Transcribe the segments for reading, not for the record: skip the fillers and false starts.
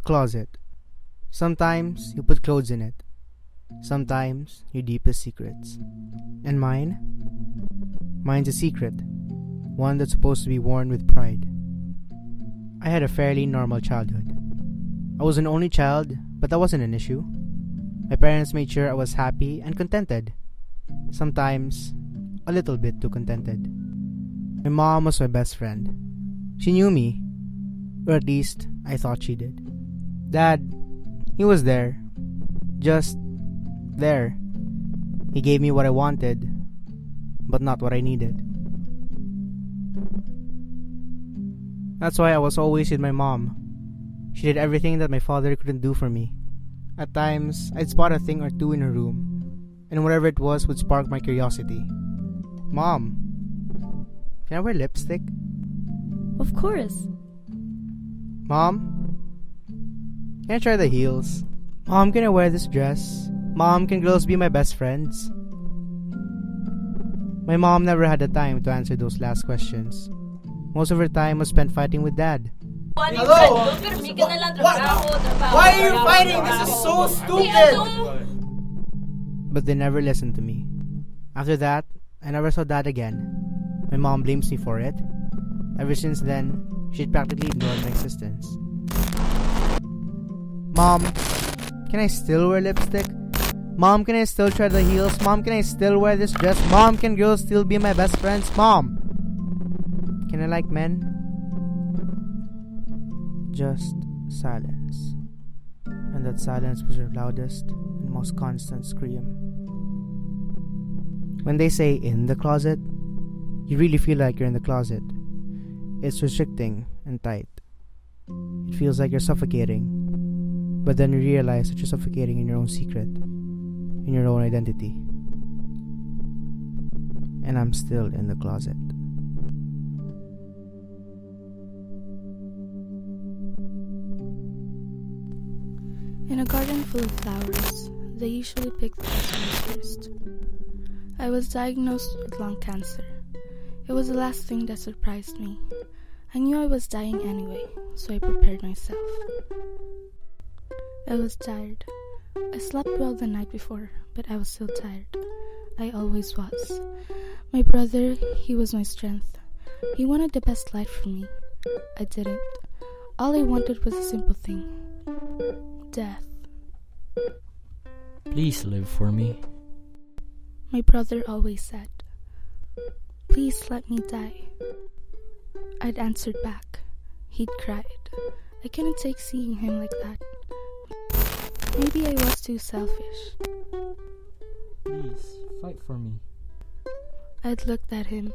closet. Sometimes you put clothes in it. Sometimes your deepest secrets. And mine? Mine's a secret. One that's supposed to be worn with pride. I had a fairly normal childhood. I was an only child, but that wasn't an issue. My parents made sure I was happy and contented. Sometimes, a little bit too contented. My mom was my best friend. She knew me, or at least I thought she did. Dad, he was there. Just there. He gave me what I wanted, but not what I needed. That's why I was always with my mom. She did everything that my father couldn't do for me. At times, I'd spot a thing or two in her room, and whatever it was would spark my curiosity. Mom, can I wear lipstick? Of course. Mom, can I try the heels? Mom, can I wear this dress? Mom, can girls be my best friends? My mom never had the time to answer those last questions. Most of her time was spent fighting with Dad. Hello! Why are you fighting? This is so stupid! But they never listened to me. After that, I never saw Dad again. My mom blames me for it. Ever since then, she'd practically ignored my existence. Mom, can I still wear lipstick? Mom, can I still try the heels? Mom, can I still wear this dress? Mom, can girls still be my best friends? Mom, can I like men? Just silence. And that silence was her loudest and most constant scream. When they say in the closet, you really feel like you're in the closet. It's restricting and tight. It feels like you're suffocating. But then you realize that you're suffocating in your own secret, in your own identity. And I'm still in the closet. In a garden full of flowers, they usually pick the best ones first. I was diagnosed with lung cancer. It was the last thing that surprised me. I knew I was dying anyway, so I prepared myself. I was tired. I slept well the night before, but I was still tired. I always was. My brother, he was my strength. He wanted the best life for me. I didn't. All I wanted was a simple thing. Death. Please live for me. My brother always said, "Please let me die." I'd answered back. He'd cried. I couldn't take seeing him like that. Maybe I was too selfish. Please, fight for me. I'd looked at him.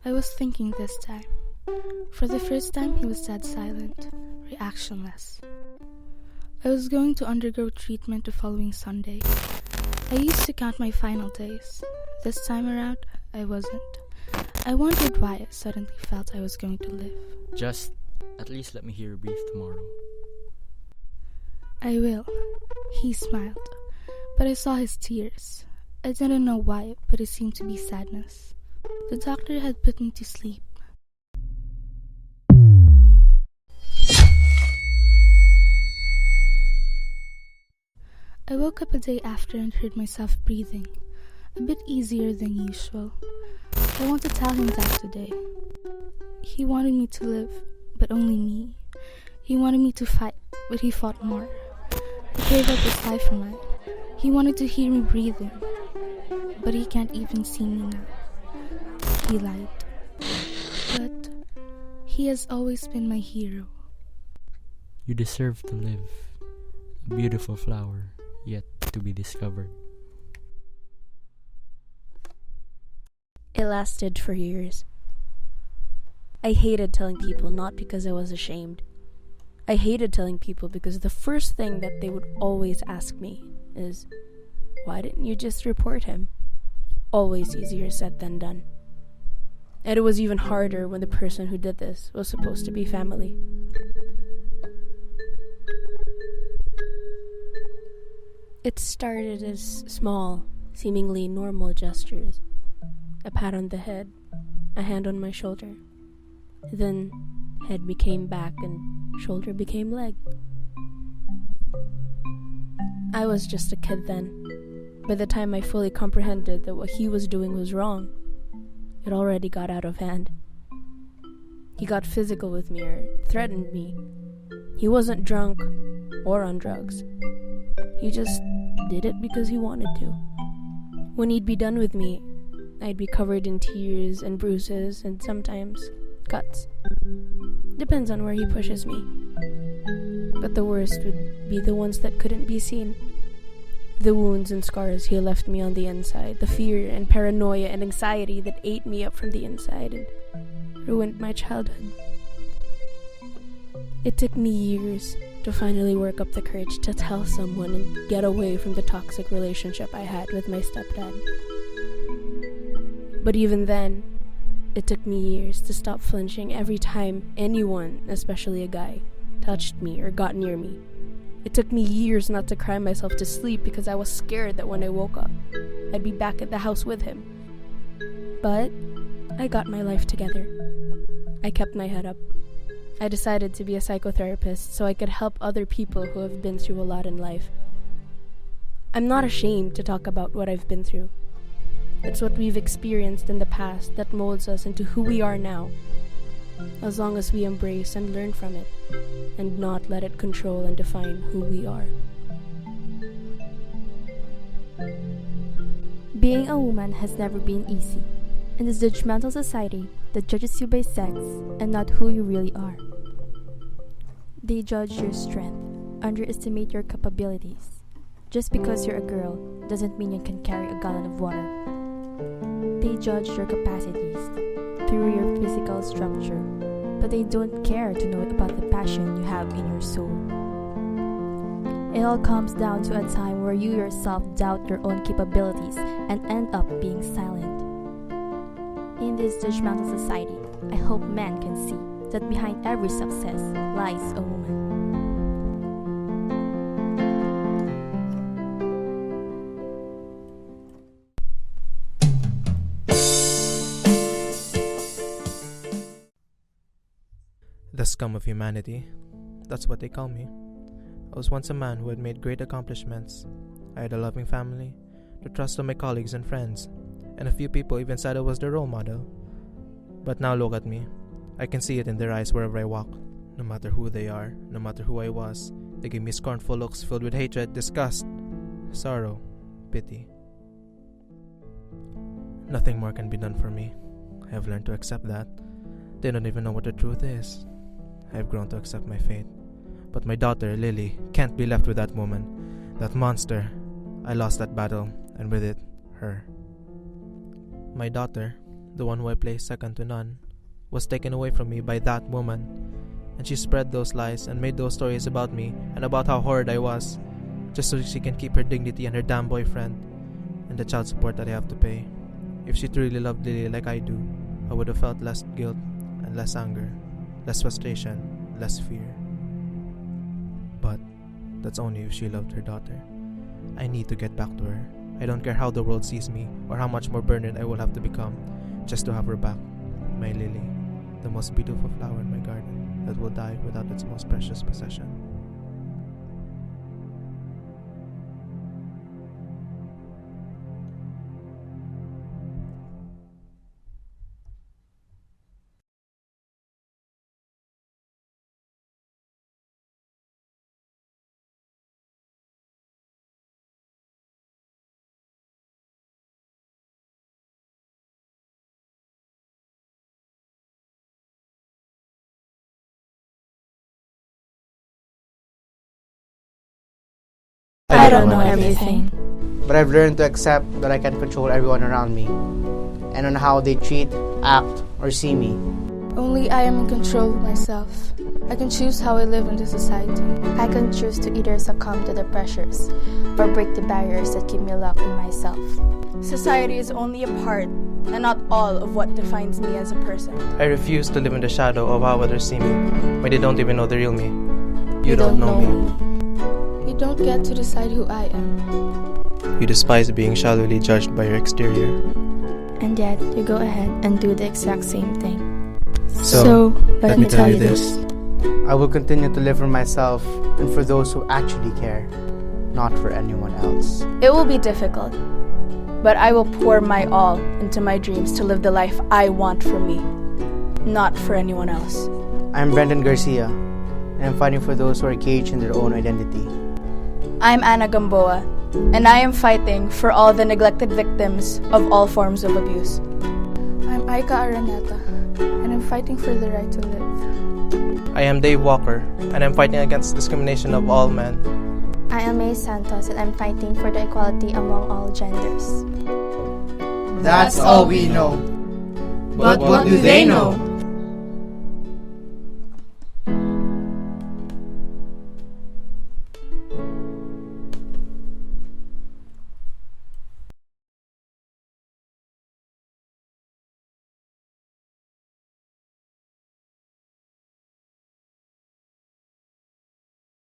I was thinking this time. For the first time, he was dead silent, reactionless. I was going to undergo treatment the following Sunday. I used to count my final days. This time around, I wasn't. I wondered why I suddenly felt I was going to live. Just at least let me hear you breathe tomorrow. I will. He smiled, but I saw his tears. I didn't know why, but it seemed to be sadness. The doctor had put me to sleep. I woke up a day after and heard myself breathing, a bit easier than usual. I want to tell him that today. He wanted me to live, but only me. He wanted me to fight, but he fought more. He gave up his life for mine. He wanted to hear me breathing, but he can't even see me now. He lied. But he has always been my hero. You deserve to live, a beautiful flower yet to be discovered. It lasted for years. I hated telling people, not because I was ashamed. I hated telling people because the first thing that they would always ask me is, "Why didn't you just report him?" Always easier said than done. And it was even harder when the person who did this was supposed to be family. It started as small, seemingly normal gestures. A pat on the head, a hand on my shoulder. Then head became back and shoulder became leg. I was just a kid then. By the time I fully comprehended that what he was doing was wrong, it already got out of hand. He got physical with me or threatened me. He wasn't drunk or on drugs. He just did it because he wanted to. When he'd be done with me, I'd be covered in tears and bruises and sometimes cuts. Depends on where he pushes me. But the worst would be the ones that couldn't be seen. The wounds and scars he left me on the inside, the fear and paranoia and anxiety that ate me up from the inside and ruined my childhood. It took me years to finally work up the courage to tell someone and get away from the toxic relationship I had with my stepdad. But even then, it took me years to stop flinching every time anyone, especially a guy, touched me or got near me. It took me years not to cry myself to sleep because I was scared that when I woke up, I'd be back at the house with him. But I got my life together. I kept my head up. I decided to be a psychotherapist so I could help other people who have been through a lot in life. I'm not ashamed to talk about what I've been through. It's what we've experienced in the past that molds us into who we are now, as long as we embrace and learn from it, and not let it control and define who we are. Being a woman has never been easy. In this judgmental society that judges you by sex and not who you really are. They judge your strength, underestimate your capabilities. Just because you're a girl doesn't mean you can carry a gallon of water. They judge your capacities through your physical structure, but they don't care to know about the passion you have in your soul. It all comes down to a time where you yourself doubt your own capabilities and end up being silent. In this judgmental society, I hope men can see that behind every success lies a woman. The scum of humanity. That's what they call me. I was once a man who had made great accomplishments. I had a loving family, the trust of my colleagues and friends, and a few people even said I was their role model. But now look at me. I can see it in their eyes wherever I walk. No matter who they are, no matter who I was, they give me scornful looks filled with hatred, disgust, sorrow, pity. Nothing more can be done for me. I have learned to accept that. They don't even know what the truth is. I have grown to accept my fate. But my daughter, Lily, can't be left with that woman, that monster. I lost that battle, and with it, her. My daughter, the one who I placed second to none, was taken away from me by that woman, and she spread those lies and made those stories about me and about how horrid I was, just so she can keep her dignity and her damn boyfriend, and the child support that I have to pay. If she truly loved Lily like I do, I would have felt less guilt and less anger, less frustration, less fear. But that's only if she loved her daughter. I need to get back to her. I don't care how the world sees me or how much more burdened I will have to become just to have her back. My Lily, the most beautiful flower in my garden that will die without its most precious possession. I don't know everything. But I've learned to accept that I can control everyone around me and on how they treat, act, or see me. Only I am in control of myself. I can choose how I live in this society. I can choose to either succumb to the pressures or break the barriers that keep me locked in myself. Society is only a part and not all of what defines me as a person. I refuse to live in the shadow of how others see me when they don't even know the real me. You don't know me. You don't get to decide who I am. You despise being shallowly judged by your exterior. And yet, you go ahead and do the exact same thing. So let me tell you this. I will continue to live for myself and for those who actually care, not for anyone else. It will be difficult, but I will pour my all into my dreams to live the life I want for me, not for anyone else. I'm Brendan Garcia, and I'm fighting for those who are caged in their own identity. I'm Anna Gamboa, and I am fighting for all the neglected victims of all forms of abuse. I'm Aika Araneta, and I'm fighting for the right to live. I am Dave Walker, and I'm fighting against discrimination of all men. I am May Santos, and I'm fighting for the equality among all genders. That's all we know. But what do they know?